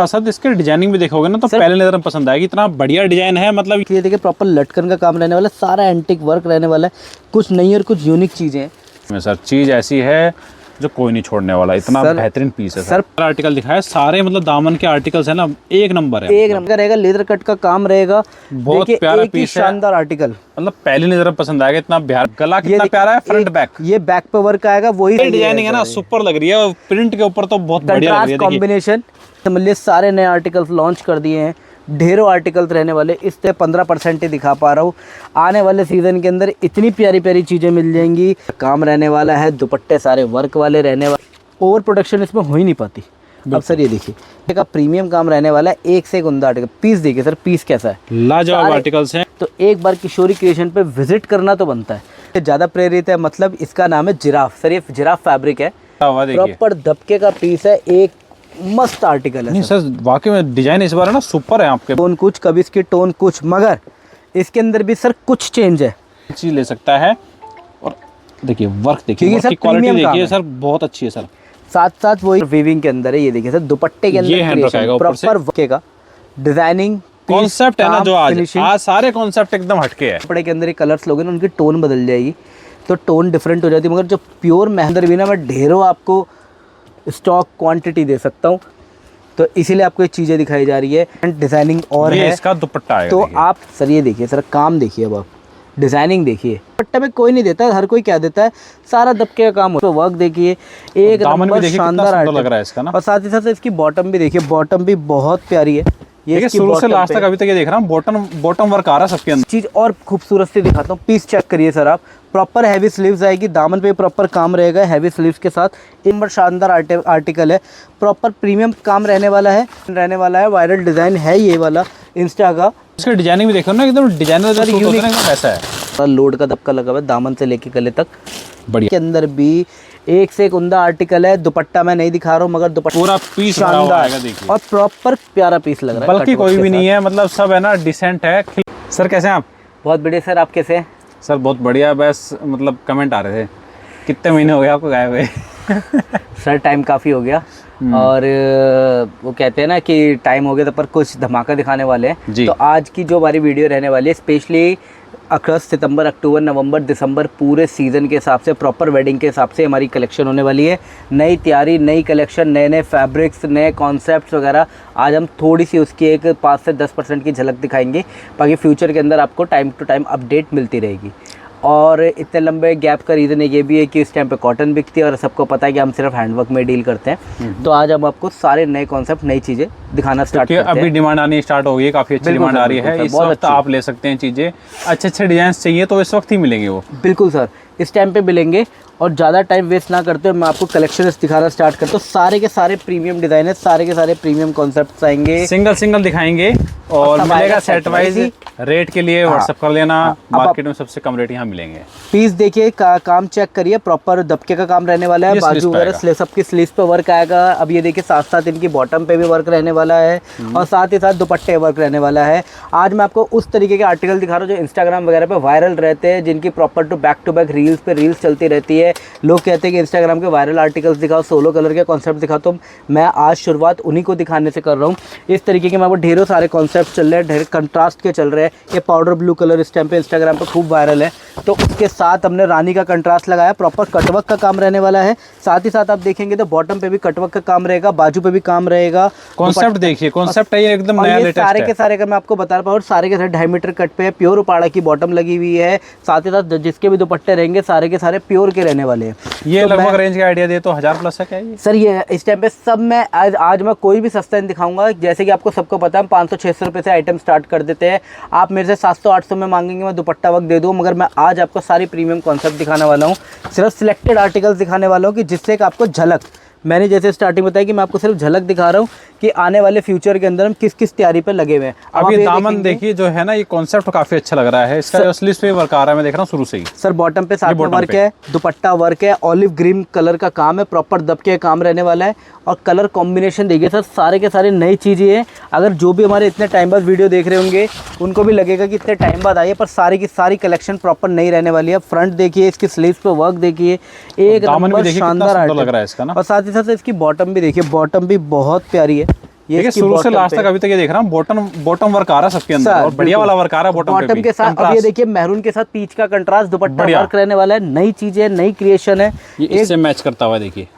साथ इसके डिजाइनिंग भी देखोगे ना तो पहले नजर में पसंद आएगी, इतना बढ़िया डिजाइन है। मतलब ये देखिए प्रॉपर लटकन का काम रहने वाला है, सारा एंटिक वर्क रहने वाला है, कुछ नई और कुछ यूनिक चीजें हैं। सर चीज ऐसी है जो कोई नहीं छोड़ने वाला, इतना बेहतरीन पीस है सर। आर्टिकल दिखाया सारे, मतलब दामन के आर्टिकल्स है ना, एक नंबर है, एक नंबर रहेगा। लेदर कट का काम रहेगा, बहुत प्यारा पीस है, शानदार आर्टिकल। मतलब पहली नजर में पसंद आएगा, इतना गला कितना प्यारा है, फ्रंट बैक ये बैक पे वर्क आएगा, वही डिजाइनिंग है ना, सुपर लग रही है। और प्रिंट के ऊपर तो बहुत बढ़िया लग रही है कॉम्बिनेशन। समझिए सारे नए आर्टिकल्स लॉन्च कर दिए हैं, ढेरों आर्टिकल्स रहने वाले। इससे 15% ही दिखा पा रहा हूँ। आने वाले सीजन के अंदर इतनी प्यारी प्यारी चीजें मिल जाएंगी। काम रहने वाला है, दुपट्टे सारे वर्क वाले रहने वाले, ओवर प्रोडक्शन इसमें हो ही नहीं पाती। अब सर ये देखिए का प्रीमियम काम रहने वाला है, एक से एक उम्दा आर्टिकल। पीस देखिए सर, पीस कैसा है, लाजवाब आर्टिकल्स हैं। तो एक बार किशोरी क्रिएशन पे विजिट करना तो बनता है। ज्यादा प्रेरित है, मतलब इसका नाम है जिराफ। सर ये जिराफ फैब्रिक है, प्रॉपर दबके का पीस है, एक मस्त आर्टिकल है। नहीं सर वाकई में डिजाइन इस बार है ना सुपर है आपके। टोन कुछ, कभी इसकी टोन कुछ, मगर इसके अंदर भी सर कुछ चेंज है। चीज ले सकता है। और देखिए वर्क देखिए, वर्क की क्वालिटी देखिए सर, बहुत अच्छी है सर। साथ साथ वही वीविंग के अंदर है, ये देखिए सर दुपट्टे के अंदर प्रॉपर वर्क का डिजाइनिंग कॉन्सेप्ट है ना, जो आज सारे कॉन्सेप्ट एकदम हटके है। कपड़े के अंदर कलर्स लोगे ना, उनकी टोन बदल जाएगी, तो टोन डिफरेंट हो जाती है। मगर जो प्योर मेहंदर भी ना, मैं ढेरों आपको स्टॉक क्वांटिटी दे सकता हूँ, तो इसीलिए आपको ये चीज़ें दिखाई जा रही है। डिजाइनिंग और ये है, इसका दुपट्टा आएगा। तो आप सर ये देखिए सर, काम देखिए, अब आप डिजाइनिंग देखिए। दुपट्टे में कोई नहीं देता है, हर कोई क्या देता है, सारा दबके का काम होता है। वर्क देखिए, एक नंबर शानदार लग रहा है इसका ना। और साथ ही साथ इसकी बॉटम भी देखिए, बॉटम भी बहुत प्यारी है। ये शुरू से लास्ट तक अभी तक ये देख रहा हूँ, बॉटम वर्क आ रहा है सबके अंदर। चीज और खूबसूरत से दिखाता हूँ, पीस चेक करिए सर आप। प्रॉपर हैवी स्लीव्स आएगी, दामन पे प्रॉपर काम रहेगा हैवी स्लीव्स के साथ। एक नंबर शानदार आर्टिकल है, प्रॉपर प्रीमियम काम रहने वाला है। वायरल डिजाइन है ये वाला इंस्टा का। इसका डिजाइनिंग भी देखो ना, एकदम डिजाइनर यूनिक ऐसा है। लोड का दबका लगा हुआ है दामन से लेके गले तक, बढ़िया। के अंदर भी एक से एक उम्दा आर्टिकल है। दुपट्टा मैं नहीं दिखा रहा हूँ, मगर दुपट्टा पूरा पीस शानदार है और प्रॉपर प्यारा पीस लग रहा है। बल्कि कोई भी नहीं है, मतलब सब है ना डिसेंट है। सर कैसे हैं आप? बहुत बढ़िया सर, आप कैसे हैं? सर बहुत बढ़िया। बस मतलब कमेंट आ रहे थे, कितने महीने हो गए आपको गायब हुए? सर टाइम काफ़ी हो गया, और वो कहते हैं ना कि टाइम हो गया तो पर कुछ धमाका दिखाने वाले हैं। तो आज की जो हमारी वीडियो रहने वाली है, स्पेशली अगस्त, सितंबर, अक्टूबर, नवंबर, दिसंबर पूरे सीज़न के हिसाब से, प्रॉपर वेडिंग के हिसाब से हमारी कलेक्शन होने वाली है। नई तैयारी, नई कलेक्शन, नए नए फैब्रिक्स, नए कॉन्सेप्ट्स वगैरह। आज हम थोड़ी सी उसकी एक 5 से 10% की झलक दिखाएंगे, बाकी फ्यूचर के अंदर आपको टाइम टू टाइम अपडेट मिलती रहेगी। और इतने लंबे गैप का रीज़न ये भी है कि इस टाइम पे कॉटन बिकती है, और सबको पता है कि हम सिर्फ हैंडवर्क में डील करते हैं। तो आज हम आपको सारे नए कॉन्सेप्ट, नई चीज़ें दिखाना स्टार्ट करते हैं। अभी डिमांड आनी स्टार्ट हो गई है, काफ़ी अच्छी डिमांड आ रही है इस वक्त। आप ले सकते हैं चीज़ें, अच्छे डिजाइन चाहिए तो इस वक्त ही मिलेंगे वो। बिल्कुल सर, इस टाइम पे मिलेंगे। और ज़्यादा टाइम वेस्ट ना करते हुए मैं आपको कलेक्शन दिखाना स्टार्ट करता हूँ। सारे के सारे प्रीमियम डिज़ाइन है, सारे के सारे प्रीमियम कॉन्सेप्ट्स आएंगे, सिंगल दिखाएंगे और मिलेगा सेट वाइज। रेट के लिए व्हाट्सएप कर लेना, मार्केट में सबसे कम रेट यहाँ मिलेंगे। पीस देखिए, काम चेक करिए, प्रॉपर दबके का काम रहने वाला है। बाजू वगैरह सबकी स्लीव्स पे वर्क आएगा। अब ये देखिए साथ साथ इनकी बॉटम पे भी वर्क रहने वाला है, और साथ ही साथ दुपट्टे वर्क रहने वाला है। आज मैं आपको उस तरीके के आर्टिकल दिखा रहा हूँ जो इंस्टाग्राम वगैरह पे वायरल रहते हैं, जिनकी प्रॉपर टू बैक रील्स पे रील्स चलती रहती है। लोग कहते हैं कि इंस्टाग्राम के वायरल आर्टिकल्स दिखाओ, सोलो कलर के कॉन्सेप्ट दिखाओ, तो मैं आज शुरुआत उन्हीं को दिखाने से कर रहा हूँ। इस तरीके के मैं आपको ढेरों सारे कॉन्सेप्ट चल रहे हैं, ढेर कंट्रास्ट के चल रहे हैं। ये पाउडर ब्लू कलर इस टाइम पे इंस्टाग्राम पे खूब वायरल है, तो उसके साथ हमने रानी का कंट्रास्ट लगाया। प्रॉपर कटवर्क का काम रहने वाला है। साथ ही साथ आप देखेंगे तो बॉटम पे भी कटवर्क का काम रहेगा, बाजू पे भी काम रहेगा। कॉन्सेप्ट देखिए, कॉन्सेप्ट है ये एकदम नया लेटेस्ट है। सारे के सारे अगर मैं आपको बता रहा हूँ, सारे के सारे 2.5 मीटर कट पे है, प्योर उपाड़ा की बॉटम लगी हुई है। साथ ही साथ जिसके भी दुपट्टे रहेंगे सारे के सारे प्योर के रहने वाले हैं। ये तो लगभग रेंज का आइडिया दे तो 1000+ है क्या ये? सर ये इस टाइम पे सब मैं आज मैं कोई भी सस्ता नहीं दिखाऊंगा। जैसे कि आपको सबको पता है, हम 500-600 रुपये से आइटम स्टार्ट कर देते हैं। आप मेरे से 700-800 में मांगेंगे, मैं दुपट्टा वर्क दे दूँ, मगर मैं आज आपको सारी प्रीमियम कॉन्सेप्ट दिखाने वाला हूँ। सिर्फ सिलेक्टेड आर्टिकल्स दिखाने वाला हूँ कि जिससे कि आपको झलक, मैंने जैसे स्टार्टिंग बताया कि मैं आपको सिर्फ झलक दिखा रहा हूँ कि आने वाले फ्यूचर के अंदर हम किस किस तैयारी पे लगे हुए हैं। अब ये दामन देखिए जो है ना, ये कॉन्सेप्ट काफी अच्छा लग रहा है। इसका असली पे वर्क आ रहा है, मैं देख रहा हूँ शुरू से ही। सर बॉटम पे साथ में वर्क है, दुपट्टा वर्क है, ऑलिव ग्रीन कलर का काम है, प्रॉपर दबके का काम रहने वाला है। और कलर कॉम्बिनेशन देखिए सर, सारे के सारे नई चीज़ें हैं। अगर जो भी हमारे इतने टाइम बाद वीडियो देख रहे होंगे उनको भी लगेगा कि इतने टाइम बाद आई है, पर सारी की सारी कलेक्शन प्रॉपर नई रहने वाली है। फ्रंट देखिए, इसकी स्लीव्स पे वर्क देखिए, एक नंबर शानदार लग रहा है इसका ना। और साथ ही साथ इसकी बॉटम भी देखिए, बॉटम भी बहुत प्यारी है। ये देखिए शुरू से लास्ट तक अभी तक ये देख रहा हूँ बॉटम वर्क आ रहा है सबके अंदर और बढ़िया वाला वर्क आ रहा है बॉटम के साथ। अब ये देखिए मैरून के साथ पीच का कंट्रास्ट दुपट्टा वर्क रहने वाला है, नई चीज है, नई क्रिएशन है, इससे मैच करता हुआ। देखिए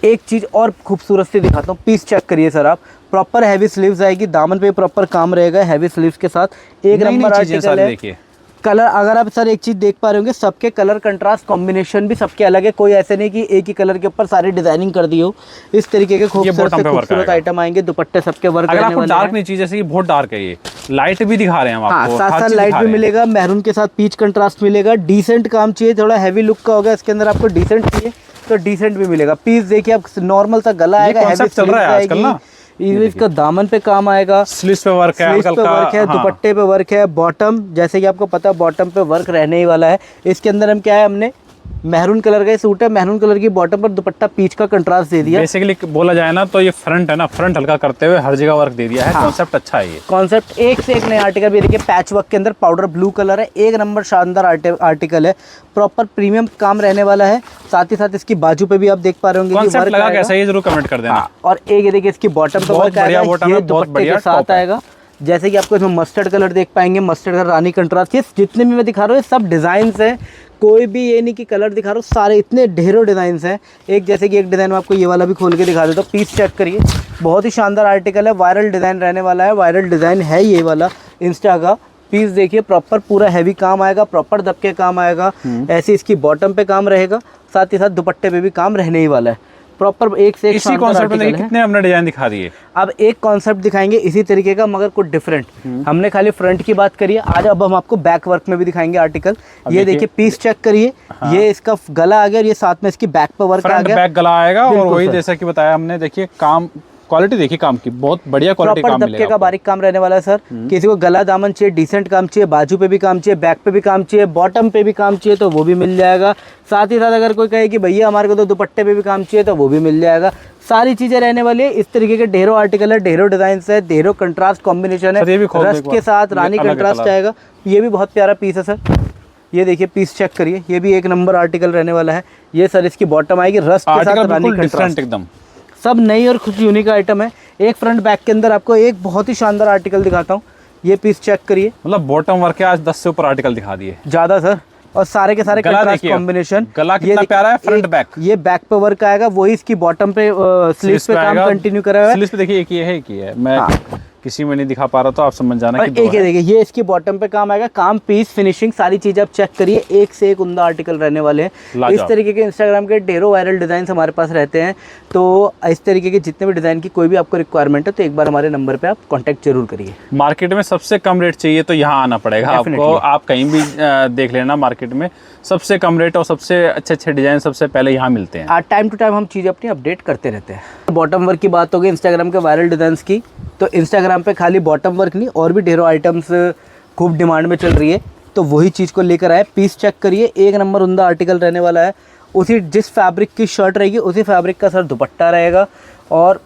एक चीज और खूबसूरत सी दिखाता हूँ, पीस चेक करिए सर आप, प्रॉपर हैवी स्लीव्स आएगी, दामन पे प्रॉपर काम रहेगा हैवी स्लीव्स के साथ, एक नंबर आर्टिकल है। देखिए कलर अगर आप सर एक चीज देख पा रहे होंगे, सबके कलर कंट्रास्ट कॉम्बिनेशन भी सबके अलग है, कोई ऐसे नहीं कि एक ही कलर के ऊपर सारी डिजाइनिंग कर दी हो। इस तरीके के खूबसूरत आइटम आएंगे, दुपट्टे सबके वर्क अगर आपको डार्क नहीं चाहिए, जैसे कि बहुत डार्क है, ये लाइट भी दिखा रहे हैं हम आपको, साथ साथ लाइट भी मिलेगा, मैरून के साथ पीच कंट्रास्ट मिलेगा, डिसेंट काम चाहिए, थोड़ा हैवी लुक का होगा इसके अंदर, आपको डिसेंट चाहिए तो डिसेंट भी मिलेगा। पीस देखिए आप, नॉर्मल सा गला आएगा, हैवी चल रहा है आजकल ना, इसका दामन पे काम आएगा, स्लीव्स पे वर्क है, दुपट्टे पे वर्क है, बॉटम जैसे कि आपको पता है बॉटम पे वर्क रहने ही वाला है। इसके अंदर हम क्या है, हमने मैरून कलर का सूट है, मैरून कलर की बॉटम पर दुपट्टा पीच का कंट्रास्ट दे दिया। बेसिकली बोला जाए ना तो ये फ्रंट है ना, फ्रंट हल्का करते हुए हर जगह वर्क दे दिया है। कॉन्सेप्ट अच्छा है, ये कॉन्सेप्ट एक से एक नए आर्टिकल भी देखिए, पैच वर्क के अंदर पाउडर ब्लू कलर है, एक नंबर शानदार आर्टिकल है, प्रॉपर प्रीमियम काम रहने वाला है। साथ ही साथ इसकी बाजू पे भी आप देख पा रहे होंगे कॉन्सेप्ट लगा कैसा है, ये जरूर कमेंट कर देना। और एक ये देखिए इसकी बॉटम पे वर्क आएगा, ये दुपट्टे के साथ आएगा, जैसे कि आपको इसमें मस्टर्ड कलर देख पाएंगे, मस्टर्ड कलर रानी कंट्रास्ट। ये जितने भी मैं दिखा रहा हूँ सब डिजाइन है, कोई भी ये नहीं कि कलर दिखा रहा हूँ, सारे इतने ढेरों डिजाइन हैं। एक जैसे कि एक डिज़ाइन में आपको ये वाला भी खोल के दिखा देता हूँ, पीस चेक करिए, बहुत ही शानदार आर्टिकल है, वायरल डिज़ाइन रहने वाला है, वायरल डिज़ाइन है ये वाला इंस्टा का। पीस देखिए प्रॉपर पूरा हैवी काम आएगा, प्रॉपर दबके काम आएगा, ऐसे इसकी बॉटम पे काम रहेगा, साथ ही साथ दुपट्टे पे भी काम रहने ही वाला है, प्रॉपर एक से एक। इसी कॉन्सेप्ट में कितने हमने डिजाइन दिखा दिए। अब एक कॉन्सेप्ट दिखाएंगे इसी तरीके का मगर कुछ डिफरेंट। हमने खाली फ्रंट की बात करी है, आज अब हम आपको बैक वर्क में भी दिखाएंगे आर्टिकल। ये देखिए पीस चेक करिए, ये इसका गला आ गया और ये साथ में इसकी बैक पर वर्क आ गया, बैक गला आएगा और वही जैसा कि बताया हमने। देखिए काम क्वालिटी देखिए काम की, बहुत बढ़िया क्वालिटी काम मिलेगा, का बारीक काम रहने वाला है सर। किसी को गला दामन चाहिए, डिसेंट काम चाहिए, बाजू पे भी काम चाहिए, बैक पे भी काम चाहिए, बॉटम पे भी काम चाहिए तो वो भी मिल जाएगा। साथ ही साथ अगर कोई कहे कि भैया हमारे को तो दुपट्टे पे भी काम चाहिए तो वो भी मिल जाएगा। सारी चीजें रहने वाली है। इस तरीके के ढेरों आर्टिकल है, ढेरों डिजाइन है, ढेरों कंट्रास्ट कॉम्बिनेशन है, रस्ट के साथ रानी कंट्रास्ट आएगा। ये भी बहुत प्यारा पीस है सर, ये देखिए पीस चेक करिए, ये भी एक नंबर आर्टिकल रहने वाला है। ये सर इसकी बॉटम आएगी रस्ट के साथ रानी कंट्रास्ट, एकदम सब नई और कुछ यूनिक आइटम है। एक फ्रंट बैक के अंदर आपको एक बहुत ही शानदार आर्टिकल दिखाता हूँ, ये पीस चेक करिए, मतलब बॉटम वर्क के आज 10 से ऊपर आर्टिकल दिखा दिए ज्यादा सर, और सारे के सारे कंट्रास्ट कॉम्बिनेशन। गला कितना प्यारा है, फ्रंट बैक, ये बैक पे वर्क आएगा, वही इसकी बॉटम पे स्लीव्स पे काम कंटिन्यू करा हुआ है। स्लीव्स पे देखिए एक ये है, एक ये है, मैं किसी में नहीं दिखा पा रहा तो आप समझ जाना कि एक देखिए ये इसकी बॉटम पे काम आएगा, काम पीस फिनिशिंग सारी चीजें आप चेक करिए, एक से एक उम्दा आर्टिकल रहने वाले हैं। इस तरीके के इंस्टाग्राम के ढेरों वायरल डिजाइन हमारे पास रहते हैं, तो इस तरीके के जितने भी डिजाइन की कोई भी आपको रिक्वायरमेंट है तो एक बार हमारे नंबर पे आप कांटेक्ट जरूर करिए। मार्केट में सबसे कम रेट चाहिए तो यहाँ आना पड़ेगा आपको, आप कहीं भी देख लेना, मार्केट में सबसे कम रेट और सबसे अच्छे डिजाइन सबसे पहले यहाँ मिलते हैं। टाइम टू टाइम हम चीज़ें अपनी अपडेट करते रहते हैं। बॉटम वर्क की बात होगी इंस्टाग्राम के वायरल डिजाइन की, तो इंस्टाग्राम पे खाली बॉटम वर्क नहीं और भी ढेरों आइटम्स खूब डिमांड में चल रही है, तो वही चीज़ को लेकर आए। पीस चेक करिए, एक नंबर उम्दा आर्टिकल रहने वाला है। उसी जिस फैब्रिक की शर्ट रहेगी उसी फैब्रिक का सर दुपट्टा रहेगा, और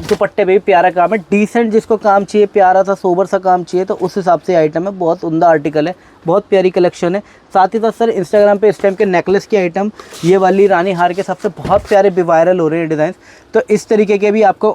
दुपट्टे पे भी प्यारा काम है, डिसेंट जिसको काम चाहिए, प्यारा सा सोबर सा काम चाहिए तो उस हिसाब से आइटम है। बहुत उम्दा आर्टिकल है, बहुत प्यारी कलेक्शन है। साथ ही साथ सर इंस्टाग्राम पे इस टाइम के नेकलेस की आइटम, ये वाली रानी हार के सबसे बहुत प्यारे भी वायरल हो रहे हैं डिज़ाइन, तो इस तरीके के भी आपको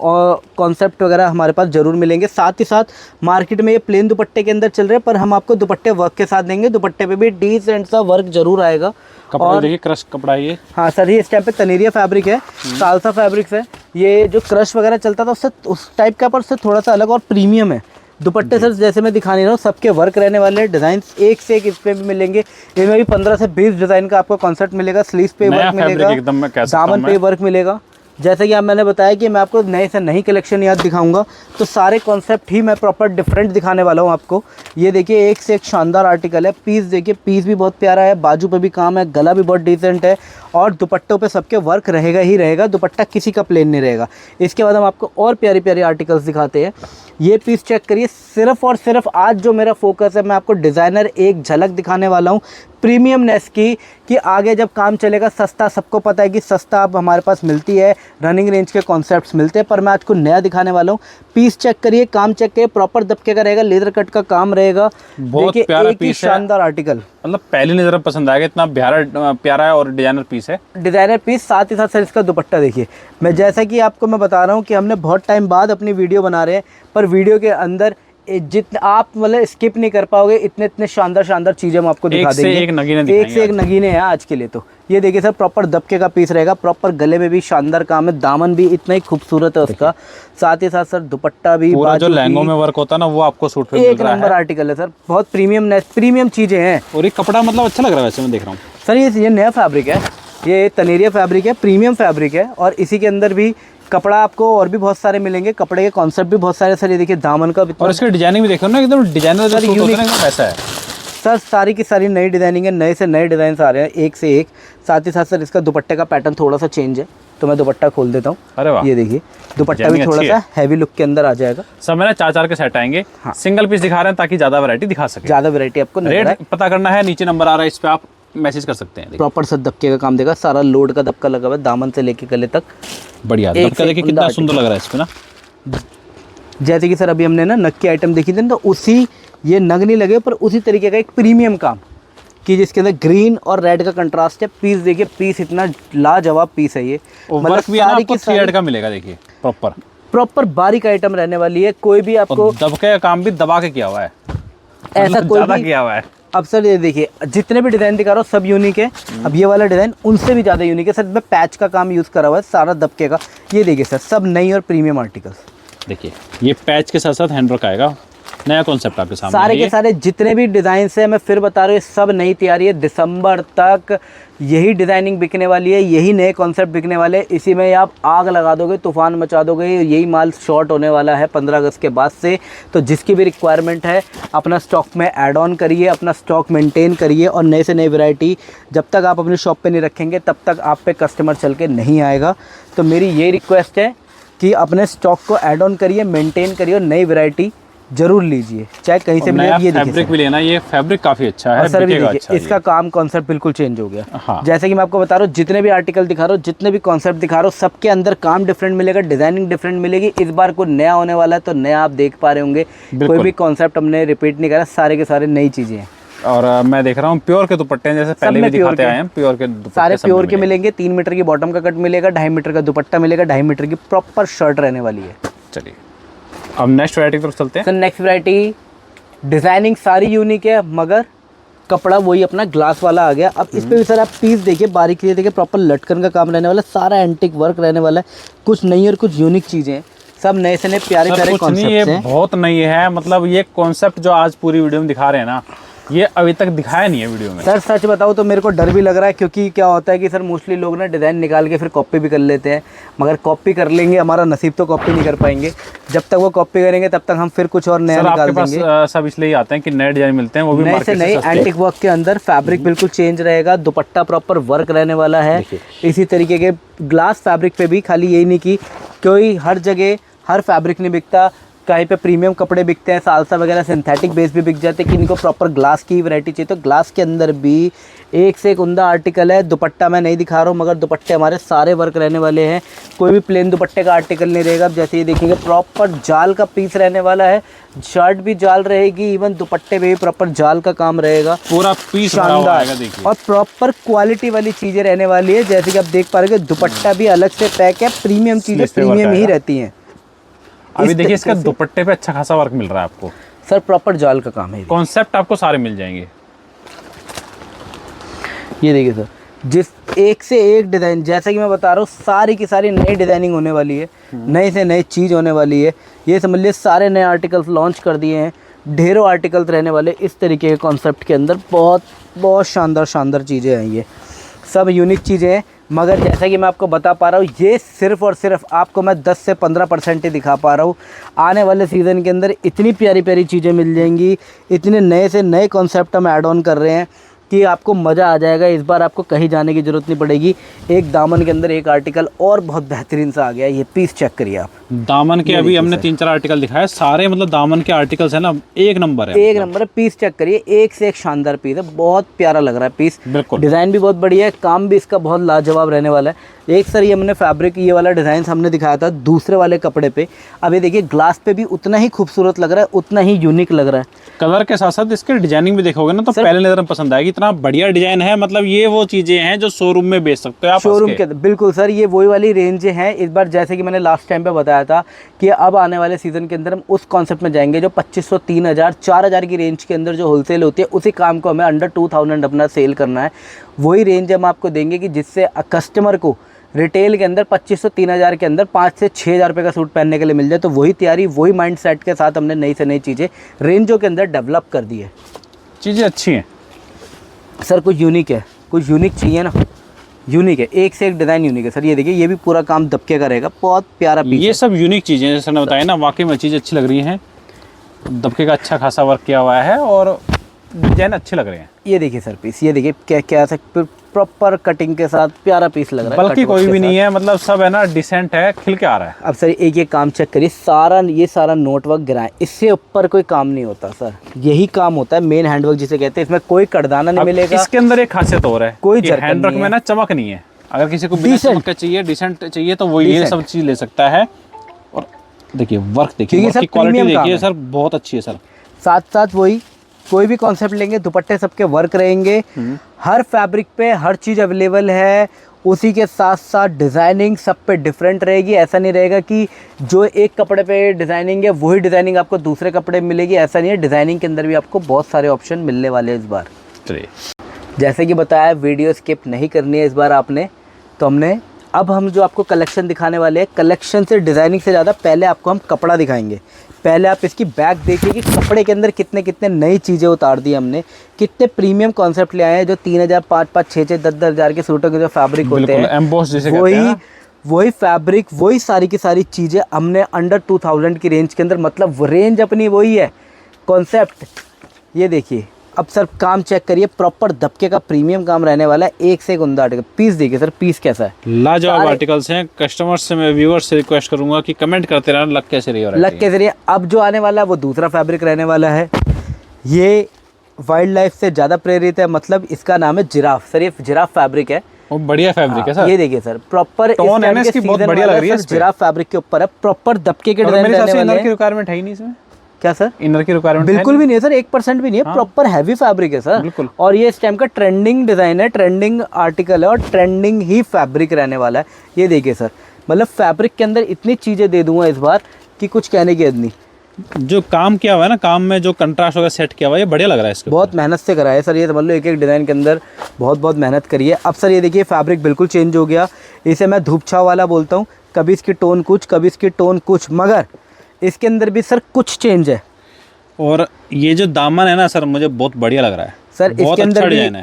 कॉन्सेप्ट वगैरह हमारे पास ज़रूर मिलेंगे। साथ ही साथ मार्केट में ये प्लेन दुपट्टे के अंदर चल रहे हैं, पर हम आपको दुपट्टे वर्क के साथ देंगे, दुपट्टे पे भी डिसेंट सा वर्क जरूर आएगा। और देखिए क्रश कपड़ा ये, हाँ सर, ये इस टाइप पे तनेरिया फैब्रिक है, सालसा फैब्रिक्स है। ये जो क्रश वगैरह चलता था उससे उस टाइप का, पर उससे थोड़ा सा अलग और प्रीमियम है। दुपट्टे सर जैसे मैं दिखाने रहा हूँ सबके वर्क रहने वाले हैं, डिज़ाइन एक से एक इस पे भी मिलेंगे। इनमें भी 15 से 20 डिज़ाइन का आपको कॉन्सेप्ट मिलेगा, स्लीव्स पे वर्क मिलेगा, दामन पे वर्क मिलेगा। जैसे कि आप मैंने बताया कि मैं आपको नए से नई कलेक्शन याद दिखाऊंगा, तो सारे कॉन्सेप्ट ही मैं प्रॉपर डिफरेंट दिखाने वाला हूं आपको। ये देखिए एक से एक शानदार आर्टिकल है। पीस देखिए, पीस भी बहुत प्यारा है, बाजू पे भी काम है, गला भी बहुत डिसेंट है, और दुपट्टों पे सबके वर्क रहेगा ही रहेगा, दुपट्टा किसी का प्लेन नहीं रहेगा। इसके बाद हम आपको और प्यारी प्यारी आर्टिकल्स दिखाते हैं। ये पीस चेक करिए, सिर्फ और सिर्फ आज जो मेरा फोकस है, मैं आपको डिज़ाइनर एक झलक दिखाने वाला हूँ। प्रीमियमनेस की, कि आगे जब काम चलेगा सस्ता, सबको पता है कि सस्ता अब हमारे पास मिलती है, रनिंग रेंज के कॉन्सेप्ट्स मिलते हैं, पर मैं आज को नया दिखाने वाला हूँ। पीस चेक करिए, काम चेक करिए, प्रॉपर दबके का रहेगा, लेदर कट का काम रहेगा। बहुत देखिए, प्यारा एक ही पीस है, शानदार आर्टिकल, मतलब पहली नजर पसंद आएगा, इतना प्यारा है और डिजाइनर पीस है। डिज़ाइनर पीस, साथ ही साथ सर इसका दुपट्टा देखिए। मैं जैसा कि आपको मैं बता रहा हूँ कि हमने बहुत टाइम बाद अपनी वीडियो बना रहे हैं, पर वीडियो के अंदर जितने आप मतलब स्किप नहीं कर पाओगे, इतने इतने शानदार शानदार चीज़ें हम आपको दिखा देंगे। एक से एक नगीने हैं आज के लिए। तो ये देखिए सर, प्रॉपर दबके का पीस रहेगा, प्रॉपर गले में भी शानदार काम है, दामन भी इतना ही खूबसूरत है उसका, साथ ही साथ सर दुपट्टा भी, पूरा जो लहंगों में वर्क होता है ना वो आपको सूट पे मिल एक रहा नंबर आर्टिकल है सर, बहुत प्रीमियम चीज़ें हैं। और ये कपड़ा मतलब अच्छा लग रहा है वैसे, मैं देख रहा हूँ सर ये नया फैब्रिक है, ये तनेरिया फैब्रिक है, प्रीमियम फैब्रिक है, और इसी के अंदर भी कपड़ा आपको और भी बहुत सारे मिलेंगे, कपड़े के कॉन्सेप्ट भी बहुत सारे सर। ये देखिए दामन का, और इसकी डिजाइनिंग भी देखो ना, एकदम डिजाइनर सर यूनिक ऐसा है सर, सारी की सारी नई डिजाइनिंग है, नए से नए डिजाइन आ रहे हैं एक से एक। साथ ही साथ सर इसका दुपट्टे का पैटर्न थोड़ा सा चेंज है, तो मैं दुपट्टा खोल देता हूँ। अरे वाह, ये देखिए दुपट्टा भी थोड़ा सा हैवी लुक के अंदर आ जाएगा। सब में ना 4-4 के सेट आएंगे। हाँ। सिंगल पीस दिखा रहे हैं ताकि ज्यादा वैरायटी दिखा सके, ज्यादा वैरायटी आपको रेट पता करना है, नीचे नंबर आ रहा है, इस पे आप मैसेज कर सकते हैं। प्रॉपर सर दबके का काम देगा, सारा लोड का दबका लगा हुआ है, दामन से लेके गले तक। बढ़िया दबका देखिए कितना सुंदर लग रहा है इस पे ना। जैसे कि सर अभी हमने ना नग की आइटम देखी थी, तो उसी ये नग नहीं लगे पर उसी तरीके का एक प्रीमियम काम कि जिसके अंदर ग्रीन और रेड का कंट्रास्ट है। पीस देखिए, पीस इतना लाजवाब पीस है ये, वर्क भी आपको 3 का मिलेगा। देखिए प्रॉपर बारीक आइटम रहने वाली है। कोई भी आपको दबके का काम भी दबा के किया हुआ है, ऐसा कोई भी किया हुआ है। अब सर ये देखिए, जितने भी डिज़ाइन दिखा रहा हूँ सब यूनिक है। अब ये वाला डिज़ाइन उनसे भी ज़्यादा यूनिक है सर, इसमें पैच का काम यूज़ करा हुआ है सारा दबके का। ये देखिए सर, सब नई और प्रीमियम आर्टिकल्स। देखिए ये पैच के साथ साथ हैंडवर्क आएगा, नया कॉन्सेप्ट आपके सामने। सारे के सारे जितने भी डिज़ाइन है, मैं फिर बता रहा हूँ, सब नई तैयारी है। दिसंबर तक यही डिज़ाइनिंग बिकने वाली है, यही नए कॉन्सेप्ट बिकने वाले। इसी में आप आग लगा दोगे, तूफान मचा दोगे। यही माल शॉर्ट होने वाला है 15 अगस्त के बाद से। तो जिसकी भी रिक्वायरमेंट है अपना स्टॉक में ऐड ऑन करिए, अपना स्टॉक मेंटेन करिए, और नए से नई वैरायटी जब तक आप अपनी शॉप पे नहीं रखेंगे तब तक आप पे कस्टमर चल के नहीं आएगा। तो मेरी ये रिक्वेस्ट है कि अपने स्टॉक को ऐड ऑन करिए, मेंटेन करिए, और नई वैरायटी जरूर लीजिए, चाहे कहीं से मिले। ये फैब्रिक भी लेना, ये फैब्रिक काफी अच्छा है। सर भी देखिए, अच्छा इसका काम कॉन्सेप्ट बिल्कुल चेंज हो गया। हाँ। जैसे कि मैं आपको बता रहा हूँ, जितने भी आर्टिकल दिखा रहा हूँ, जितने भी कॉन्सेप्ट दिखा रहा हूँ, सबके अंदर काम डिफरेंट मिलेगा, डिजाइनिंग डिफरेंट मिलेगी। इस बार कोई नया होने वाला है तो नया आप देख पा रहे होंगे, कोई भी कॉन्सेप्ट हमने रिपीट नहीं करा, सारे के सारे नई चीजें हैं। और मैं देख रहा हूँ प्योर के दुपट्टे, जैसे पहले भी दिखाते आए हैं, प्योर के दुपट्टे सारे प्योर के मिलेंगे। 3 मीटर की बॉटम का कट मिलेगा, 2.5 मीटर का दुपट्टा मिलेगा, 2.5 मीटर की प्रॉपर शर्ट रहने वाली है। चलिए अब नेक्स्ट वैरायटी की तरफ चलते हैं। सर नेक्स्ट वैरायटी, डिजाइनिंग सारी यूनिक है, मगर कपड़ा वही अपना ग्लास वाला आ गया। अब इस पे भी सर आप पीस देखिए, बारीक ये देखिए, प्रॉपर लटकन का काम रहने वाला है, सारा एंटिक वर्क रहने वाला है, कुछ नई और कुछ यूनिक चीजें हैं, सब नए से नए प्यारे प्यारे कॉन्सेप्ट हैं। बहुत नई है, मतलब ये कॉन्सेप्ट जो आज पूरी वीडियो में दिखा रहे हैं ना, ये अभी तक दिखाया नहीं है वीडियो में। सर सच बताओ तो मेरे को डर भी लग रहा है, क्योंकि क्या होता है कि सर मोस्टली लोग ना डिज़ाइन निकाल के फिर कॉपी भी कर लेते हैं, मगर कॉपी कर लेंगे, हमारा नसीब तो कॉपी नहीं कर पाएंगे। जब तक वो कॉपी करेंगे तब तक हम फिर कुछ और नया निकाल देंगे। पास सब इसलिए आते हैं कि नए डिजाइन मिलते हैं, वो भी नए से नए एंटिक वर्क के अंदर। फैब्रिक बिल्कुल चेंज रहेगा, दुपट्टा प्रॉपर वर्क रहने वाला है। इसी तरीके के ग्लास फैब्रिक पे भी, खाली यही नहीं कि कोई हर जगह हर फैब्रिक नहीं बिकता, कहीं पे प्रीमियम कपड़े बिकते हैं, सालसा वगैरह सिंथेटिक बेस भी बिक जाते हैं, कि इनको प्रॉपर ग्लास की वैरायटी चाहिए। तो ग्लास के अंदर भी एक से एक उम्दा आर्टिकल है। दुपट्टा मैं नहीं दिखा रहा हूँ, मगर दुपट्टे हमारे सारे वर्क रहने वाले हैं, कोई भी प्लेन दुपट्टे का आर्टिकल नहीं रहेगा। अब जैसे ये देखिएगा, प्रॉपर जाल का पीस रहने वाला है, शर्ट भी जाल रहेगी, इवन दुपट्टे में भी प्रॉपर जाल का काम रहेगा, पूरा पीस शानदार, और प्रॉपर क्वालिटी वाली चीज़ें रहने वाली है। जैसे कि आप देख पा रहे हैं, दुपट्टा भी अलग से पैक है, प्रीमियम चीज़ें प्रीमियम ही रहती हैं। अभी देखिए इसका दुपट्टे पे अच्छा खासा वर्क मिल रहा है आपको सर, प्रॉपर जाल का काम है। कॉन्सेप्ट आपको सारे मिल जाएंगे। ये देखिए सर, जिस एक से एक डिज़ाइन, जैसा कि मैं बता रहा हूँ, सारी की सारी नई डिज़ाइनिंग होने वाली है, नई से नई चीज़ होने वाली है। ये समझ लीजिए सारे नए आर्टिकल्स लॉन्च कर दिए हैं, ढेरों आर्टिकल्स रहने वाले इस तरीके के कॉन्सेप्ट के अंदर। बहुत बहुत शानदार शानदार चीज़ें हैं, ये सब यूनिक चीज़ें हैं। मगर जैसा कि मैं आपको बता पा रहा हूँ, ये सिर्फ़ और सिर्फ आपको मैं 10 से 15% ही दिखा पा रहा हूँ। आने वाले सीज़न के अंदर इतनी प्यारी प्यारी चीज़ें मिल जाएंगी, इतने नए से नए कॉन्सेप्ट हम ऐड ऑन कर रहे हैं कि आपको मज़ा आ जाएगा। इस बार आपको कहीं जाने की ज़रूरत नहीं पड़ेगी। एक दामन के अंदर एक आर्टिकल और बहुत बेहतरीन सा आ गया है, ये पीस चेक करिए आप। दामन के अभी हमने 3-4 आर्टिकल दिखाए, सारे मतलब दामन के आर्टिकल्स है ना, एक नंबर है, एक नंबर है। पीस चेक करिए, एक से एक शानदार पीस है, बहुत प्यारा लग रहा है पीस। बिल्कुल डिज़ाइन भी बहुत बढ़िया है, काम भी इसका बहुत लाजवाब रहने वाला है। एक सर ये हमने फैब्रिक ये वाला डिज़ाइन हमने दिखाया था दूसरे वाले कपड़े पे, अब ये देखिए ग्लास पे भी उतना ही खूबसूरत लग रहा है, उतना ही यूनिक लग रहा है। कलर के साथ साथ इसके डिजाइनिंग भी देखोगे ना तो पहले नजर में पसंद आएगी, इतना बढ़िया डिजाइन है। मतलब ये वो चीजें हैं जो शोरूम में बेच सकते हो आप। शोरूम के बिल्कुल सर, ये वही वाली रेंज है। इस बार जैसे कि मैंने लास्ट टाइम पे बताया था कि अब आने वाले सीजन के अंदर हम उस कॉन्सेप्ट में जाएंगे जो 2500, 3000, 4000 की रेंज के अंदर जो होलसेल होती है, उसी काम को हमें अंडर 2000 अपना सेल करना है। वही रेंज हम आपको देंगे कि जिससे कस्टमर को रिटेल के अंदर 2500, 3000 के अंदर 5 से 6000 रुपये का सूट पहनने के लिए मिल जाए। तो वही तैयारी, वही माइंड सेट के साथ हमने नई से नई चीज़ें रेंजों के अंदर डेवलप कर दी है। चीज़ें अच्छी हैं सर, कुछ यूनिक है, कुछ यूनिक चाहिए ना, यूनिक है, एक से एक डिज़ाइन यूनिक है। सर ये देखिए, ये भी पूरा काम दबके का रहेगा, बहुत प्यारा पीस ये सब यूनिक चीज़ें जैसे मैंने बताया ना, वाकई में चीज़ें अच्छी लग रही हैं। दबके का अच्छा खासा वर्क किया हुआ है और डिजाइन अच्छे लग रहे हैं। ये देखिए सर पीस, ये देखिए क्या क्या प्रॉपर कटिंग के साथ प्यारा पीस लग रहा है। बल्कि कोई भी नहीं है, मतलब सब है ना डिसेंट है, खिल के आ रहा है। अब सर एक काम चेक करिए, सारा ये सारा नोटवर्क गिराए, इससे ऊपर कोई काम नहीं होता सर, यही काम होता है मेन हैंडवर्क जिसे कहते हैं। इसमें कोई कड़दाना नहीं मिलेगा। इसके अंदर एक खासियत और है, कोई हैंडवर्क में ना चमक नहीं है। अगर किसी को बिना चमक का चाहिए, डिसेंट चाहिए, तो वो ये सब चीज ले सकता है। और देखिए वर्क देखिए, वर्क की क्वालिटी देखिए सर, बहुत अच्छी है सर। साथ साथ वही कोई भी कॉन्सेप्ट लेंगे, दुपट्टे सबके वर्क रहेंगे, हर फैब्रिक पे हर चीज़ अवेलेबल है। उसी के साथ साथ डिज़ाइनिंग सब पे डिफरेंट रहेगी। ऐसा नहीं रहेगा कि जो एक कपड़े पे डिज़ाइनिंग है वही डिज़ाइनिंग आपको दूसरे कपड़े में मिलेगी, ऐसा नहीं है। डिज़ाइनिंग के अंदर भी आपको बहुत सारे ऑप्शन मिलने वाले हैं इस बार। जैसे कि बताया, वीडियो स्किप नहीं करनी है इस बार आपने, तो अब हम जो आपको कलेक्शन दिखाने वाले हैं, कलेक्शन से डिज़ाइनिंग से ज़्यादा पहले आपको हम कपड़ा दिखाएंगे। पहले आप इसकी बैक देखिए कि कपड़े के अंदर कितने कितने नई चीज़ें उतार दी हमने, कितने प्रीमियम कॉन्सेप्ट ले आए हैं। जो 3000, 5-5, 6-6, 10-10 हज़ार के सूटों के जो फैब्रिक होते हैं, वही फैब्रिक, वही सारी की सारी चीज़ें हमने अंडर 2000 की रेंज के अंदर, मतलब रेंज अपनी वही है, कॉन्सेप्ट। ये देखिए, अब सर काम चेक करिए, प्रॉपर दबके का प्रीमियम काम रहने वाला है, एक से एक उम्दा आर्टिकल। पीस देखिए सर, पीस कैसा है, लाजवाब आर्टिकल्स हैं। कस्टमर्स से मैं व्यूअर्स से रिक्वेस्ट करूंगा कि कमेंट करते रहना लग कैसे रही है, लग कैसे रही है। अब जो आने वाला है वो दूसरा फैब्रिक रहने वाला है, ये वाइल्ड लाइफ से ज़्यादा प्रेरित है, मतलब इसका नाम है जिराफ। सर ये जिराफ फैब्रिक है, वो बढ़िया फैब्रिक है सर। ये देखिए सर, प्रॉपर टोन है ना इसकी, बहुत बढ़िया लग रही है। जिराफ फैब्रिक के ऊपर है, प्रॉपर दबके के डिजाइन रहने वाले हैं। की रिक्वायरमेंट है ही नहीं इसमें। क्या सर, इनर की रिक्वायरमेंट बिल्कुल भी नहीं है सर, 1% भी नहीं है। प्रॉपर हैवी फैब्रिक है सर, बिल्कुल। और ये इस टाइम का ट्रेंडिंग डिजाइन है, ट्रेंडिंग आर्टिकल है और ट्रेंडिंग ही फैब्रिक रहने वाला है। ये देखिए सर, मतलब फैब्रिक के अंदर इतनी चीज़ें दे दूंगा इस बार कि कुछ कहने की हद नहीं। जो काम किया हुआ है ना, काम में जो कंट्रास्ट वगैरह सेट किया हुआ है, ये बढ़िया लग रहा है इसको। बहुत मेहनत से करा है सर, ये समझ लो एक एक डिज़ाइन के अंदर बहुत मेहनत करी है। अब सर ये देखिए, फैब्रिक बिल्कुल चेंज हो गया, इसे मैं धूप छाव वाला बोलता हूँ। कभी इसकी टोन कुछ, कभी इसकी टोन कुछ, मगर इसके अंदर भी सर कुछ चेंज है। और ये जो दामन है ना सर, मुझे बहुत बढ़िया लग रहा है सर।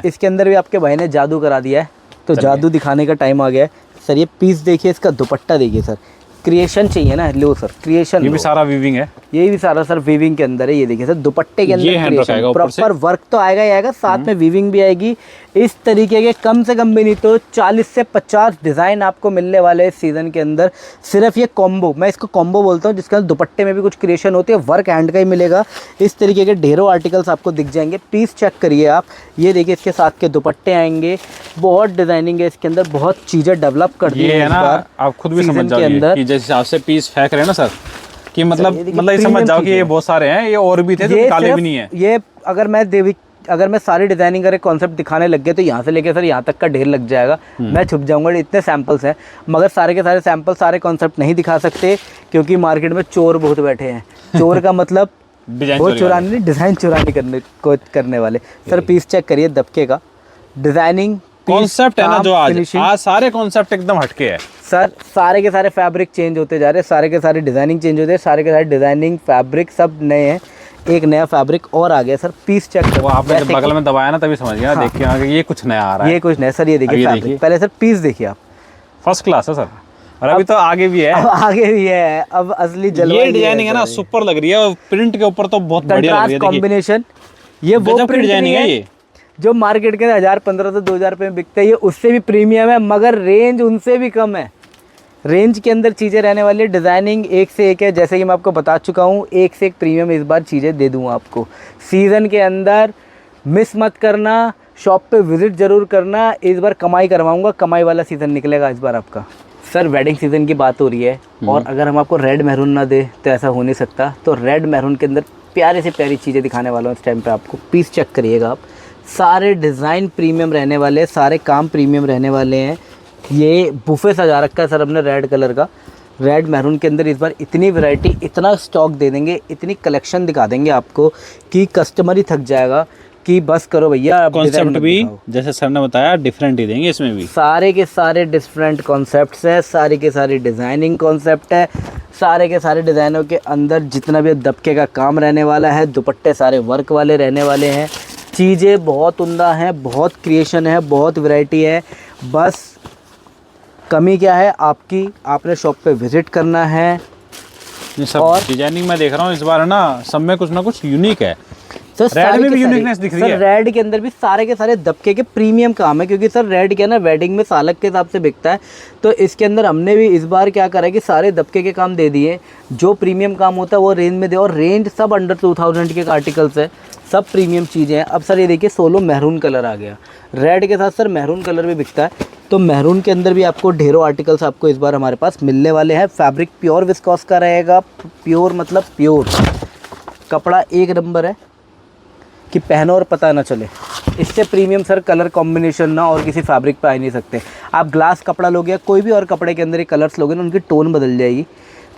इसके अंदर भी आपके भाई ने जादू करा दिया है, तो जादू दिखाने का टाइम आ गया है सर। ये पीस देखिए, इसका दुपट्टा देखिए सर, क्रिएशन चाहिए ना, लो सर क्रिएशन। ये भी सारा वीविंग है, ये भी सारा सर वीविंग के अंदर है। ये देखिए सर, दुपट्टे के अंदर प्रॉपर वर्क तो आएगा ही आएगा, साथ में वीविंग भी आएगी। इस तरीके के कम से कम भी नहीं तो 40 से 50 डिज़ाइन आपको मिलने वाले इस सीज़न के अंदर। सिर्फ ये कॉम्बो, मैं इसको कॉम्बो बोलता हूँ, जिसके अंदर दुपट्टे में भी कुछ क्रिएशन होती है, वर्क हैंड का ही मिलेगा। इस तरीके के ढेरों आर्टिकल्स आपको दिख जाएंगे। पीस चेक करिए आप, ये देखिए इसके साथ के दुपट्टे आएंगे, बहुत डिजाइनिंग है इसके अंदर, बहुत चीज़ें डेवलप कर दी है ना। आप खुद भी समझ जाओगे कि जिस हिसाब से पीस फेंक रहे हैं ना सर, कि मतलब समझ जाओ कि ये बहुत सारे हैं, ये और भी थे जो काले भी नहीं है। ये अगर मैं सारी डिजाइनिंग का कॉन्सेप्ट दिखाने लग गया तो यहाँ से लेके सर यहाँ तक का ढेर लग जाएगा, मैं छुप जाऊंगा। इतने सैंपल्स हैं, मगर सारे के सारे सैंपल, सारे कॉन्सेप्ट नहीं दिखा सकते, क्योंकि मार्केट में चोर बहुत बैठे हैं। चोर का मतलब वो चुराने नहीं, डिज़ाइन चुराने करने वाले। सर पीस चेक करिए, दबके का डिजाइनिंग कॉन्सेप्ट है ना, जो आज सारे कॉन्सेप्ट एकदम हटके है सर। सारे के सारे फैब्रिक चेंज होते जा रहे हैं, सारे के सारे डिजाइनिंग चेंज होते हैं, सारे के सारे डिजाइनिंग फैब्रिक सब नए हैं। एक नया फैब्रिक और आ गया सर, पीस चेक करो। आपने जब बगल में दबाया ना तभी समझ गया। हाँ। देखिए ये कुछ नया आ रहा है, ये कुछ नया सर। ये देखिए फैब्रिक, पहले सर पीस देखिए आप, फर्स्ट क्लास है सर। और अभी तो आगे भी है, आगे भी है। अब असली जलवा ये डिजाइनिंग है ना, सुपर लग रही है। और प्रिंट के ऊपर तो बहुत बढ़िया लग रही है, कॉम्बिनेशन। ये वो प्रिंट डिजाइनिंग है, जो मार्केट के 1000-1500 से 2000 रुपये में बिकते हैं, ये उससे भी प्रीमियम है, मगर रेंज उनसे भी कम है। रेंज के अंदर चीज़ें रहने वाली है, डिज़ाइनिंग एक से एक है। जैसे कि मैं आपको बता चुका हूँ, एक से एक प्रीमियम इस बार चीज़ें दे दूँगा आपको। सीज़न के अंदर मिस मत करना, शॉप पे विज़िट ज़रूर करना। इस बार कमाई करवाऊँगा, कमाई वाला सीज़न निकलेगा इस बार आपका। सर वेडिंग सीज़न की बात हो रही है, और अगर हम आपको रेड मैरून ना दे तो ऐसा हो नहीं सकता। तो रेड मैरून के अंदर प्यारे से प्यारी चीज़ें दिखाने वाला हूँ इस टाइम पे आपको। पीस चेक करिएगा आप, सारे डिज़ाइन प्रीमियम रहने वाले हैं, सारे काम प्रीमियम रहने वाले हैं। ये बुफे सजा रखा है सर हमने रेड कलर का। रेड मैरून के अंदर इस बार इतनी वैरायटी, इतना स्टॉक दे देंगे, इतनी कलेक्शन दिखा देंगे आपको कि कस्टमर ही थक जाएगा कि बस करो भैया। कॉन्सेप्ट भी जैसे सर ने बताया डिफरेंट ही देंगे इसमें भी। सारे के सारे डिफरेंट कॉन्सेप्ट्स हैं, सारे के सारे डिज़ाइनिंग कॉन्सेप्ट है, सारे के सारे डिज़ाइनों के अंदर जितना भी दबके का काम रहने वाला है, दुपट्टे सारे वर्क वाले रहने वाले हैं। चीज़ें बहुत उम्दा हैं, बहुत क्रिएशन है, बहुत वैरायटी है। बस कमी क्या है आपकी, आपने शॉप पे विज़िट करना है। ये सब डिजाइनिंग मैं देख रहा हूँ इस बार ना, सब में कुछ ना कुछ यूनिक है। सर रेड में भी यूनिकनेस दिख रही है। सर रेड के अंदर भी सारे के सारे दबके के प्रीमियम काम है, क्योंकि सर रेड क्या ना वेडिंग में सालक के हिसाब से बिकता है। तो इसके अंदर हमने भी इस बार क्या करा है कि सारे दबके के काम दे दिए, जो प्रीमियम काम होता है वो रेंज में दे। और रेंज सब अंडर 2000 के आर्टिकल्स है, सब प्रीमियम चीज़ें हैं। अब सर ये देखिए सोलो मैरून कलर आ गया, रेड के साथ सर मैरून कलर भी बिकता है। तो मैरून के अंदर भी आपको ढेरों आर्टिकल्स आपको इस बार हमारे पास मिलने वाले हैं। फैब्रिक प्योर विस्कॉस का रहेगा, प्योर मतलब प्योर, कपड़ा एक नंबर है कि पहनो और पता ना चले। इससे प्रीमियम सर कलर कॉम्बिनेशन ना और किसी फैब्रिक पे आ ही नहीं सकते। आप ग्लास कपड़ा लोगे या कोई भी और कपड़े के अंदर ये कलर्स लोगे ना, उनकी टोन बदल जाएगी,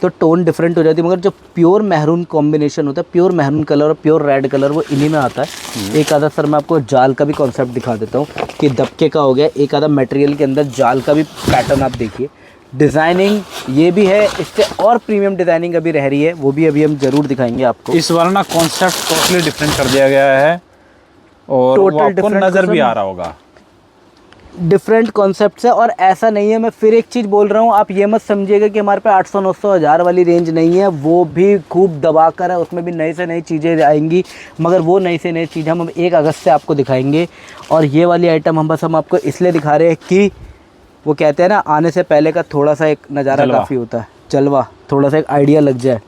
तो टोन डिफरेंट हो जाती है। मगर जो प्योर मैरून कॉम्बिनेशन होता है, प्योर मैरून कलर और प्योर रेड कलर, वो इन्हीं में आता है। एक आधा सर मैं आपको जाल का भी कॉन्सेप्ट दिखा देता हूँ कि दबके का हो गया, एक आधा मटेरियल के अंदर जाल का भी पैटर्न आप देखिए। डिज़ाइनिंग ये भी है, इससे और प्रीमियम डिज़ाइनिंग अभी रह रही है, वो भी अभी हम ज़रूर दिखाएंगे आपको। इस बार ना कॉन्सेप्ट टोटली डिफरेंट कर दिया गया है, और वो आपको नज़र भी आ रहा होगा। डिफरेंट कॉन्सेप्ट्स है, और ऐसा नहीं है, मैं फिर एक चीज़ बोल रहा हूँ, आप ये मत समझिएगा कि हमारे पे 800, 900, 1000 वाली रेंज नहीं है। वो भी खूब दबा कर है, उसमें भी नई से नई चीज़ें आएंगी, मगर वो नई से नई चीज़ें हम 1 अगस्त से आपको दिखाएंगे। और ये वाली आइटम हम आपको इसलिए दिखा रहे हैं कि वो कहते हैं ना, आने से पहले का थोड़ा सा एक नज़ारा काफ़ी होता है, जलवा, थोड़ा सा एक आइडिया लग जाए,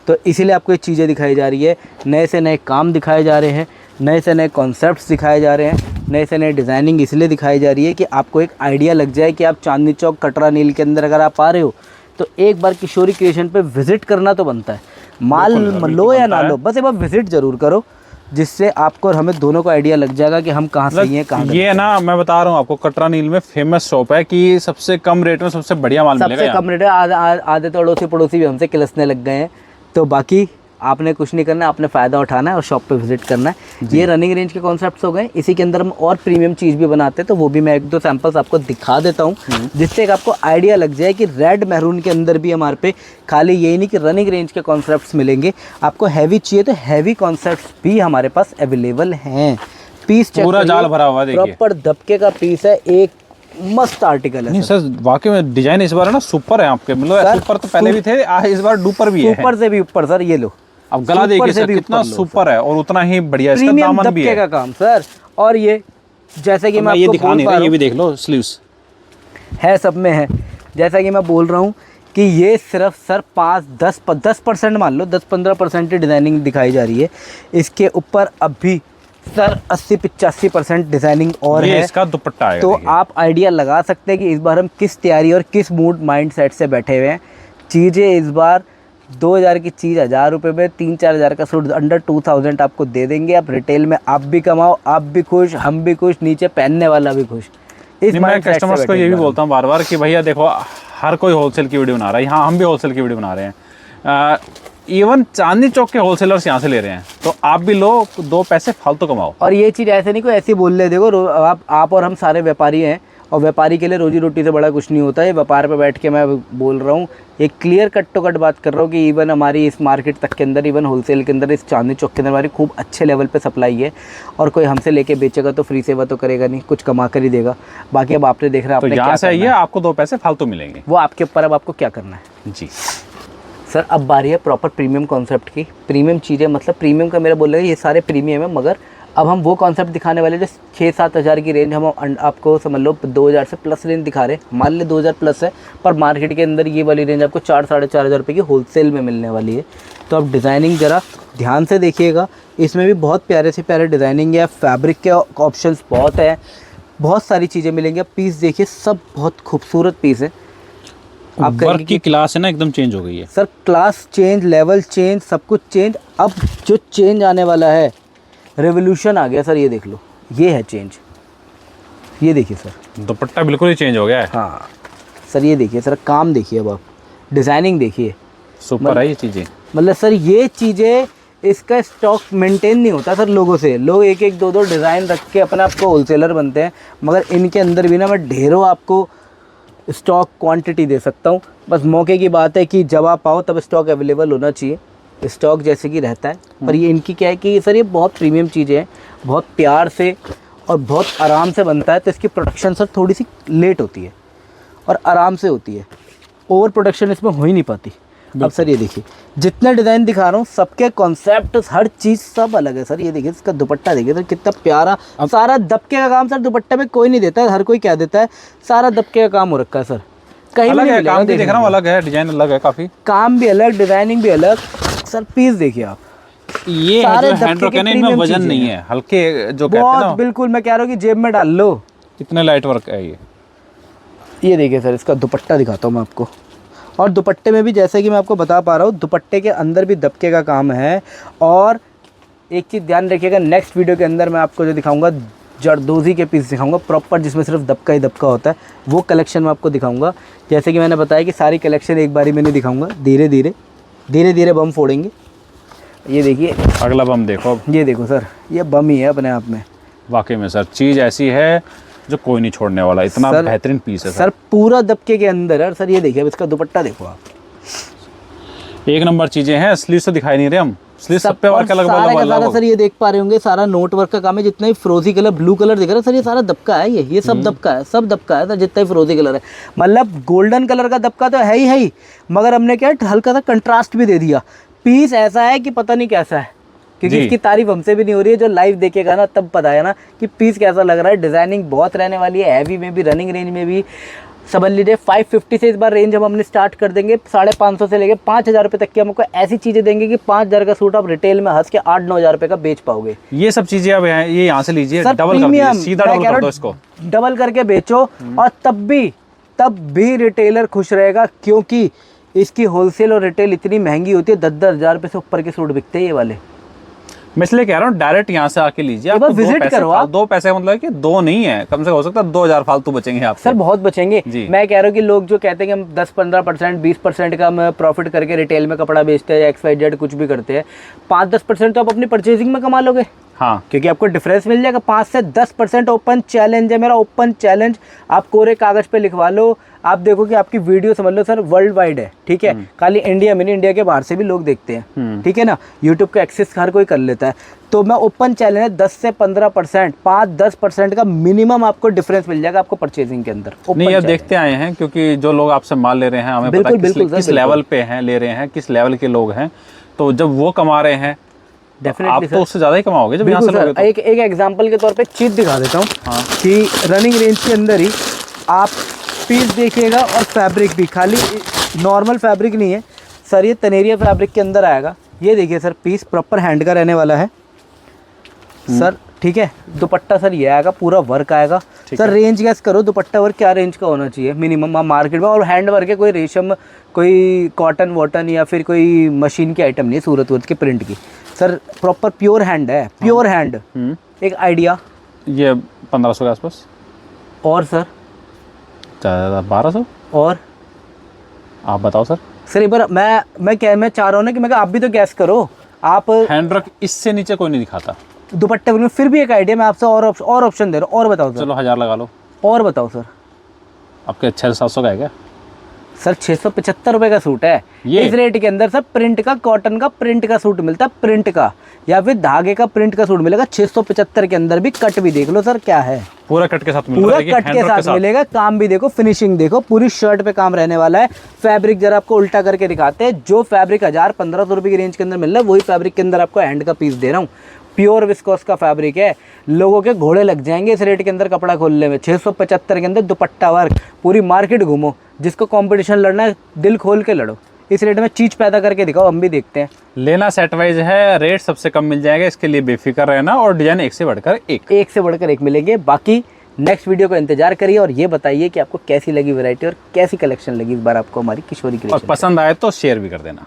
तो इसीलिए आपको ये चीज़ें दिखाई जा रही है। नए से नए काम दिखाए जा रहे हैं, नए से नए कॉन्सेप्ट्स दिखाए जा रहे हैं, नए से नए डिज़ाइनिंग इसलिए दिखाई जा रही है कि आपको एक आइडिया लग जाए कि आप चांदनी चौक कटरा नील के अंदर अगर आप आ रहे हो तो एक बार किशोरी क्रिएशन पे विज़िट करना तो बनता है। माल लो या ना लो, बस एक बार विज़िट ज़रूर करो, जिससे आपको और हमें दोनों को आइडिया लग जाएगा कि हम कहाँ सही हैं, कहाँ ये ना मैं बता रहा हूँ आपको, कटरा नील में फेमस शॉप है कि सबसे कम रेट में सबसे बढ़िया माल मिलेगा। सबसे कम रेट है, आधे तो अड़ोसी पड़ोसी भी हमसे किलसने लग गए हैं। तो बाकी आपने कुछ नहीं करना है, आपने फ़ायदा उठाना है और शॉप पे विजिट करना है। ये रनिंग रेंज के कॉन्सेप्ट्स हो गए। इसी के अंदर हम और प्रीमियम चीज़ भी बनाते हैं, तो वो भी मैं 1-2 सैंपल्स आपको दिखा देता हूँ, जिससे एक आपको आइडिया लग जाए कि रेड मैरून के अंदर भी हमारे पे खाली यही नहीं कि रनिंग रेंज के कॉन्सेप्ट्स मिलेंगे, आपको हैवी चाहिए तो हैवी कॉन्सेप्ट्स भी हमारे पास अवेलेबल हैं। पीस पूरा जाल भरा हुआ है, प्रॉपर दबके का पीस है, एक मस्त आर्टिकल है। नहीं सर, वाकई में डिजाइन इस बार ना सुपर है आपके, मतलब सुपर तो पहले भी थे, इस बार डुपर भी है, सुपर से भी ऊपर सर। ये लो, अब गला देखिए सर कितना सुपर है, और उतना ही बढ़िया इसका दामन भी है का काम सर। और ये जैसे कि मैं आपको दिखा नहीं रहा, ये भी देख लो, स्लीव्स है, सब में है। जैसा कि मैं बोल रहा हूँ कि ये सिर्फ सर 5-10% मान लो, 10-15% की डिज़ाइनिंग दिखाई जा रही है। इसके ऊपर अभी सर 80-85% डिज़ाइनिंग और है। इसका दुपट्टा है, तो आप आइडिया लगा सकते हैं कि इस बार हम किस तैयारी और किस मूड माइंड सेट से बैठे हुए हैं। चीज़ें इस बार 2000 की चीज़ 1000 रुपये में, 3-4 हज़ार का सूट अंडर 2000 आपको दे देंगे। आप रिटेल में आप भी कमाओ, आप भी खुश, हम भी खुश, नीचे पहनने वाला भी खुश। मैं कस्टमर्स को ये भी बोलता हूँ बार बार कि भैया देखो, हर कोई होलसेल की वीडियो बना रहा है, यहाँ हम भी होलसेल की वीडियो बना रहे हैं। इवन चांदनी चौक के होलसेलर्स यहाँ से ले रहे हैं, तो आप भी लो, 2 पैसे फालतू कमाओ। और ये चीज़ ऐसे नहीं कोई ऐसी बोल ले, देखो आप और हम सारे व्यापारी हैं, और व्यापारी के लिए रोजी रोटी से बड़ा कुछ नहीं होता है। व्यापार पे बैठ के मैं बोल रहा हूँ, एक क्लियर कट टू कट बात कर रहा हूँ कि इवन हमारी इस मार्केट तक के अंदर, इवन होलसेल के अंदर, इस चांदनी चौक के अंदर हमारी खूब अच्छे लेवल पे सप्लाई है। और कोई हमसे लेके बेचेगा तो फ्री सेवा तो करेगा नहीं, कुछ कमा कर ही देगा। बाकी अब आपने देख रहा है, तो यहाँ से आइए, आपको 2 पैसे फालतू मिलेंगे, वो आपके ऊपर, अब आपको क्या करना है जी। सर अब बारी है प्रॉपर प्रीमियम कॉन्सेप्ट की। प्रीमियम चीज़ें, मतलब प्रीमियम का मेरा बोल रहा है, ये सारे प्रीमियम है, मगर अब हम वो कॉन्सेप्ट दिखाने वाले जो 6-7 हज़ार की रेंज हम आपको समझ लो 2000 से प्लस रेंज दिखा रहे हैं। मान ले 2000 प्लस है, पर मार्केट के अंदर ये वाली रेंज आपको 4-4.5 हज़ार रुपये की होलसेल में मिलने वाली है। तो आप डिज़ाइनिंग ज़रा ध्यान से देखिएगा, इसमें भी बहुत प्यारे से प्यारे डिज़ाइनिंग है, फैब्रिक के ऑप्शंस बहुत हैं, बहुत सारी चीज़ें मिलेंगी। आप पीस देखिए, सब बहुत खूबसूरत पीस है। आप वर्क की क्लास है ना एकदम चेंज हो गई है sir, class change, level change, सब कुछ चेंज। अब जो चेंज आने वाला है, रेवोल्यूशन आ गया सर, ये देख लो, ये है चेंज। ये देखिए सर, दुपट्टा बिल्कुल ही चेंज हो गया है। हाँ सर, ये देखिए सर, काम देखिए, अब आप डिज़ाइनिंग देखिए, सुपर है ये चीज़ें। मतलब सर ये चीज़ें, इसका स्टॉक मेंटेन नहीं होता सर लोगों से। लोग एक एक दो डिज़ाइन रख के अपने आपको होलसेलर बनते हैं, मगर इनके अंदर भी ना मैं ढेरों आपको स्टॉक क्वांटिटी दे सकता हूँ। बस मौके की बात है कि जब आप आओ तब स्टॉक अवेलेबल होना चाहिए। स्टॉक जैसे कि रहता है, पर ये इनकी क्या है कि सर ये बहुत प्रीमियम चीज़ें हैं, बहुत प्यार से और बहुत आराम से बनता है, तो इसकी प्रोडक्शन सर थोड़ी सी लेट होती है और आराम से होती है। ओवर प्रोडक्शन इसमें हो ही नहीं पाती। अब सर ये देखिए, जितने डिज़ाइन दिखा रहा हूँ सबके कॉन्सेप्ट, हर चीज़ सब अलग है सर। ये देखिए, इसका दुपट्टा देखिए सर, कितना प्यारा। सारा दबके का काम सर दुपट्टे में कोई नहीं देता है, हर कोई क्या देता है, सारा दबके का काम हो रखा है सर। कहीं अलग भी है, नहीं काम भी मिलेगा, देख रहा हूँ अलग है, डिजाइन अलग है काफ़ी, काम भी अलग, डिजाइनिंग भी अलग। सर पीस देखिए आप, ये सारे है जो हैंड दबके वर्क के है ना, इनमें प्रीमियम वजन चीजें नहीं हैं। है, हल्के जो कहते हैं बहुत ना, बिल्कुल, मैं कह रहा हूँ कि जेब में डाल लो, इतने लाइट वर्क है ये। ये देखिए सर, इसका दुपट्टा दिखाता हूँ मैं आपको। और दुपट्टे में भी जैसे कि मैं आपको बता पा रहा हूँ, दुपट्टे के अंदर भी दबके का काम है। और एक चीज़ ध्यान रखिएगा, नेक्स्ट वीडियो के अंदर मैं आपको जो दिखाऊंगा, जरदोजी के पीस दिखाऊंगा प्रॉपर, जिसमें सिर्फ दबका ही दबका होता है, वो कलेक्शन मैं आपको दिखाऊंगा। जैसे कि मैंने बताया कि सारी कलेक्शन एक बारी में नहीं दिखाऊंगा, धीरे धीरे बम फोड़ेंगे। ये देखिए अगला बम देखो, ये देखो सर, ये बम ही है अपने आप में। वाकई में सर चीज़ ऐसी है जो कोई नहीं छोड़ने वाला, इतना सर, बेहतरीन पीस है सर पूरा दबके के अंदर है सर। ये देखिए, अब इसका दुपट्टा देखो आप, एक नंबर चीज़ें हैं। स्लीव से दिखाई नहीं रहे हम, स्लीव सब पे और वर्क अलग सारा का सारा अलग। सर ये देख पा रहे होंगे, सारा नोट वर्क का काम है। जितना ही फ्रोजी कलर, ब्लू कलर दिख रहा है सर, ये सारा दबका है। ये सब दबका है, सब दबका है सर, जितना ही फ्रोजी कलर है। मतलब गोल्डन कलर का दबका तो है ही, मगर हमने क्या हल्का सा कंट्रास्ट भी दे दिया। पीस ऐसा है कि पता नहीं कैसा है, क्योंकि इसकी तारीफ हमसे भी नहीं हो रही है। जो लाइव देखेगा ना तब पता है ना कि पीस कैसा लग रहा है। डिजाइनिंग बहुत रहने वाली है, हैवी में भी, रनिंग रेंज में भी। समझ लीजिए 550 से इस बार रेंज हमने स्टार्ट कर देंगे। 550 से लेके 5000 रुपये तक की हमको ऐसी चीज़ें देंगे कि 5000 का सूट आप रिटेल में हंस के 8-9 हज़ार रुपये का बेच पाओगे। ये सब चीज़ें अब ये यहाँ से लीजिए, सर डबल कर प्रीमियम, दीजिए, सीधा डबल कर दो इसको, डबल करके बेचो। और तब भी रिटेलर खुश रहेगा, क्योंकि इसकी होलसेल और रिटेल इतनी महंगी होती है। 10-10 हज़ार रुपये से ऊपर के सूट बिकते हैं ये वाले। मैं इसलिए कह रहा हूँ डायरेक्ट यहाँ से आके लीजिए, एक बार विजिट करो आप। 2 पैसे मतलब कि 2 नहीं है, कम से हो सकता है 2000 फालतू बचेंगे आप सर, बहुत बचेंगे। जी। मैं कह रहा हूँ कि लोग जो कहते हैं कि हम 10-15%, 20% का हम प्रॉफिट करके रिटेल में कपड़ा बेचते हैं, XYZ कुछ भी करते हैं, 5-10% तो आप अपनी परचेजिंग में कमा लोगे। हाँ, क्योंकि आपको डिफरेंस मिल जाएगा। 5 से 10% ओपन चैलेंज है मेरा, ओपन चैलेंज। आप कोरे कागज पे लिखवा लो, आप देखो कि आपकी वीडियो समझ लो सर वर्ल्ड वाइड है, ठीक है। खाली इंडिया में नहीं, इंडिया के बाहर से भी लोग देखते हैं, ठीक है ना। यूट्यूब का एक्सेस हर कोई कर लेता है। तो मैं ओपन चैलेंज है, 10 से 15%, 5-10% का मिनिमम आपको डिफरेंस मिल जाएगा आपको परचेजिंग के अंदर। नहीं अब देखते आए हैं, क्योंकि जो लोग आपसे माल ले रहे हैं हमें पता है किस लेवल पे हैं, ले रहे हैं, किस लेवल के लोग हैं। तो जब वो कमा रहे हैं आप तो उससे ज़्यादा ही कमाओगे जब यहाँ से लोगे तो। एक एग्जांपल के तौर पे चीज दिखा देता हूँ। हाँ। कि रनिंग रेंज के अंदर ही आप पीस देखिएगा, और फैब्रिक भी खाली नॉर्मल फैब्रिक नहीं है सर, ये तनेरिया फैब्रिक के अंदर आएगा। ये देखिए सर, पीस प्रॉपर हैंड का रहने वाला है सर, ठीक है। दुपट्टा सर ये आएगा, पूरा वर्क आएगा सर। रेंज गैस करो, दुपट्टा वर्क क्या रेंज का होना चाहिए मिनिमम मार्केट में। और हैंड वर्क है, कोई रेशम, कोई कॉटन वॉटन या फिर कोई मशीन की आइटम नहीं है, सूरत वूरत के प्रिंट की सर, प्रॉपर प्योर हैंड है, प्योर हैंड। एक आइडिया, ये 1500 के आसपास। और सर ज़्यादा 1200। और आप बताओ सर। सर एक बार मैं चाह रहा हूँ ना कि मैं आप भी तो गैस करो। आप हैंड वर्क इससे नीचे कोई नहीं दिखाता दुपट्टे में, फिर भी एक आइडिया मैं आपसे और ऑप्शन दे रहा हूँ। और बताओ सर। चलो 1000 लगा लो। और बताओ सर। आपके 600-700 का है क्या सर? 675 रुपये का सूट है ये। इस रेट के अंदर सर प्रिंट का, कॉटन का प्रिंट का सूट मिलता है, प्रिंट का या फिर धागे का प्रिंट का सूट मिलेगा 675 के अंदर भी। कट भी देख लो सर क्या है, पूरा कट के साथ मिलेगा, पूरा कट के साथ मिलेगा। काम भी देखो, फिनिशिंग देखो, पूरी शर्ट पे काम रहने वाला है। फैब्रिक जरा आपको उल्टा करके दिखाते हैं। जो फैब्रिक 1000-1500 रुपये की रेंज के अंदर मिल रहा है, वही फैब्रिक के अंदर आपको हैंड का पीस दे रहा हूँ। प्योर विस्कोस का फैब्रिक है। लोगों के घोड़े लग जाएंगे इस रेट के अंदर कपड़ा खोलने में। 675 के अंदर दुपट्टा वर्क, पूरी मार्केट घूमो, जिसको कंपटीशन लड़ना है दिल खोल के लड़ो। इस रेट में चीज पैदा करके दिखाओ, हम भी देखते हैं। लेना सेट वाइज है, रेट सबसे कम मिल जाएगा, इसके लिए बेफिक्र रहना। और डिजाइन एक से बढ़कर एक मिलेंगे। बाकी नेक्स्ट वीडियो का इंतजार करिए और ये बताइए कि आपको कैसी लगी वैरायटी और कैसी कलेक्शन लगी इस बार आपको हमारी किशोरी और पसंद आए तो शेयर भी कर देना।